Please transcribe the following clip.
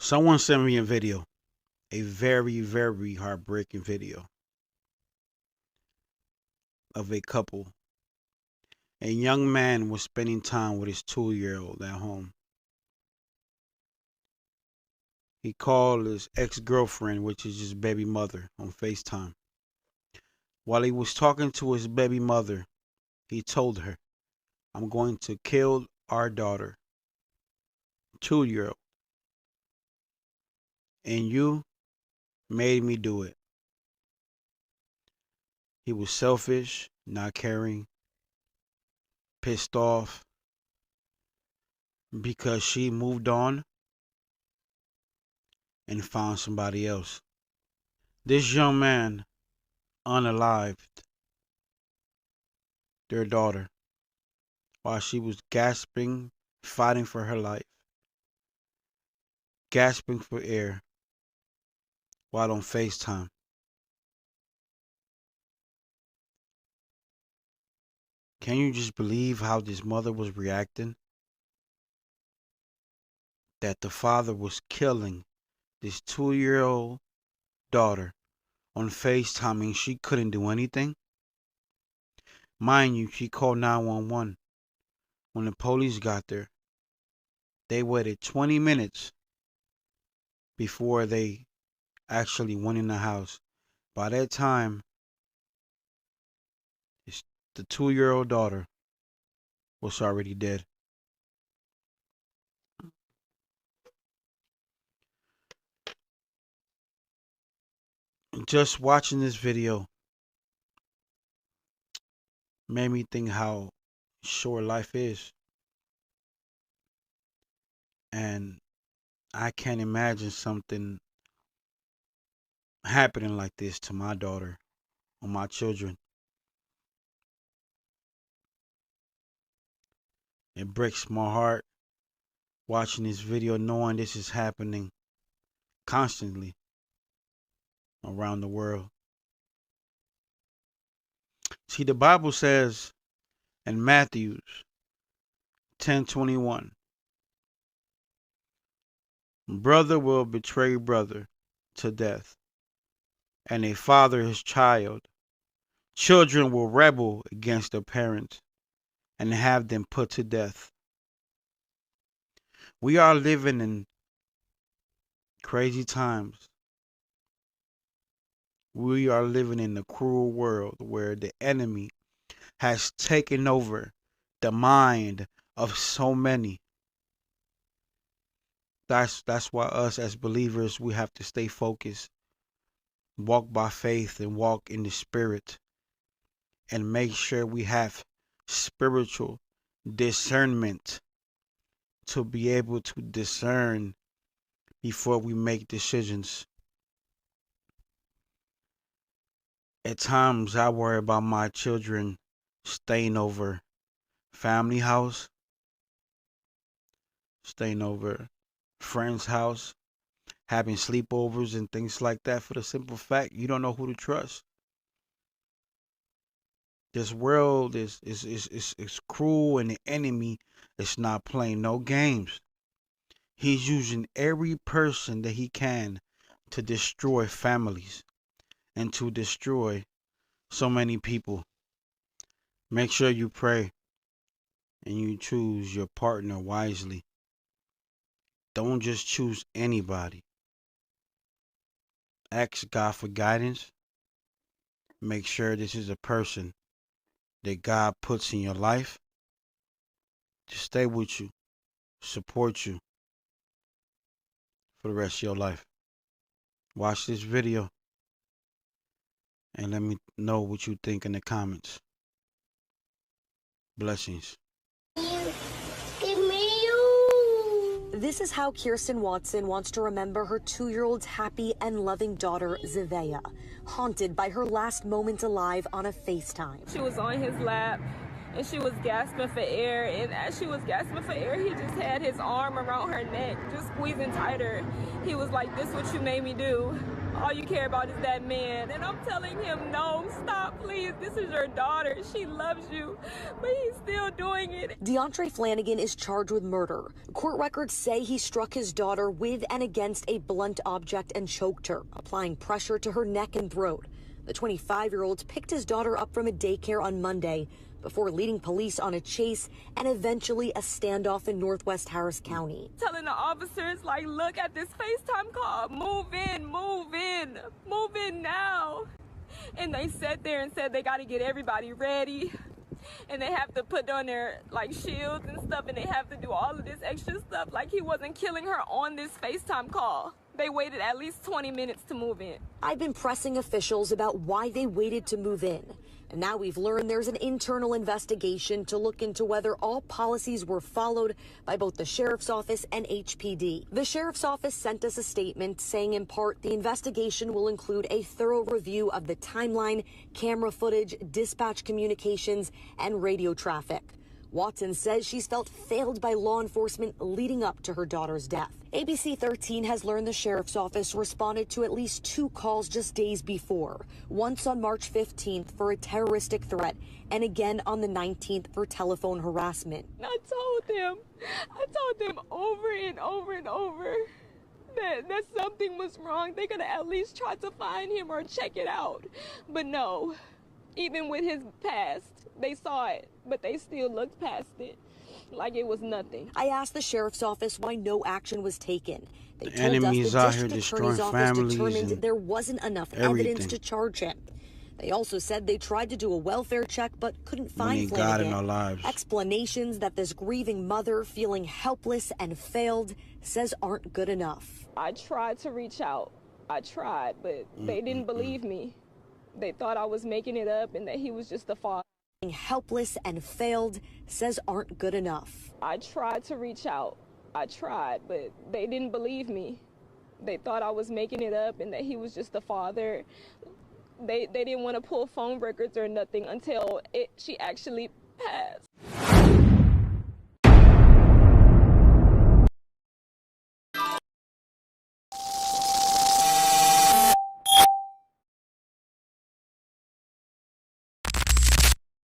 Someone sent me a video, a very, very heartbreaking video of a couple. A young man was spending time with his 2-year-old at home. He called his ex-girlfriend, which is his baby mother, on FaceTime. While he was talking to his baby mother, he told her, "I'm going to kill our daughter, 2-year-old, and you made me do it." He was selfish, not caring, pissed off because she moved on and found somebody else. This young man unalived their daughter while she was gasping, fighting for her life, gasping for air while on FaceTime. Can you just believe how this mother was reacting? That the father was killing this 2-year-old daughter on FaceTime and she couldn't do anything? Mind you, she called 911. When the police got there, they waited 20 minutes before they actually went in the house. By that time, the 2-year-old daughter was already dead. Just watching this video made me think how short life is. And I can't imagine something happening like this to my daughter or my children. It breaks my heart watching this video, knowing this is happening constantly around the world. See, the Bible says in Matthew 10:21, brother will betray brother to death, and a father his child. Children will rebel against their parents and have them put to death. We are living in crazy times. We are living in a cruel world where the enemy has taken over the mind of so many. That's why us as believers, we have to stay focused, walk by faith and walk in the spirit, and make sure we have spiritual discernment to be able to discern before we make decisions. At times I worry about my children staying over family house, staying over friends' house, having sleepovers and things like that, for the simple fact you don't know who to trust. This world is cruel, and the enemy is not playing no games. He's using every person that he can to destroy families and to destroy so many people. Make sure you pray and you choose your partner wisely. Don't just choose anybody. Ask God for guidance. Make sure this is a person that God puts in your life to stay with you, support you for the rest of your life. Watch this video and let me know what you think in the comments. Blessings. This is how Kirsten Watson wants to remember her 2-year-old's happy and loving daughter, Zavea, haunted by her last moment alive on a FaceTime. She was on his lap and she was gasping for air, and as she was gasping for air, he just had his arm around her neck, just squeezing tighter. He was like, "This is what you made me do." All you care about is that man. And I'm telling him, no, stop, please. This is your daughter. She loves you. But he's still doing it. DeAndre Flanagan is charged with murder. Court records say he struck his daughter with and against a blunt object and choked her, applying pressure to her neck and throat. The 25-year-old picked his daughter up from a daycare on Monday before leading police on a chase and eventually a standoff in Northwest Harris County. Telling the officers, like, look at this FaceTime call. Move in, move in, move in now. And they sat there and said they got to get everybody ready. And they have to put on their, like, shields and stuff, and they have to do all of this extra stuff. Like, he wasn't killing her on this FaceTime call. They waited at least 20 minutes to move in. I've been pressing officials about why they waited to move in. And now we've learned there's an internal investigation to look into whether all policies were followed by both the Sheriff's Office and HPD. The Sheriff's Office sent us a statement saying, in part, the investigation will include a thorough review of the timeline, camera footage, dispatch communications, and radio traffic. Watson says she's felt failed by law enforcement leading up to her daughter's death. ABC 13 has learned the Sheriff's Office responded to at least 2 calls just days before, once on March 15th for a terroristic threat and again on the 19th for telephone harassment. I told them over and over and over that something was wrong. They could have at least tried to find him or check it out. But no, even with his past, they saw it, but they still looked past it like it was nothing. I asked the Sheriff's Office why no action was taken. They told enemies us the out here District destroying Attorney's Office families determined and there wasn't enough everything. evidence to charge him. They also said they tried to do a welfare check but couldn't We find need God Flanagan. in our lives. Explanations that this grieving mother, feeling helpless and failed, says aren't good enough. I tried to reach out. I tried, but they didn't believe me. They thought I was making it up and that he was just a father. Helpless and failed says aren't good enough. I tried to reach out. I tried, but they didn't believe me. They thought I was making it up and that he was just a father. They didn't want to pull phone records or nothing until she actually passed.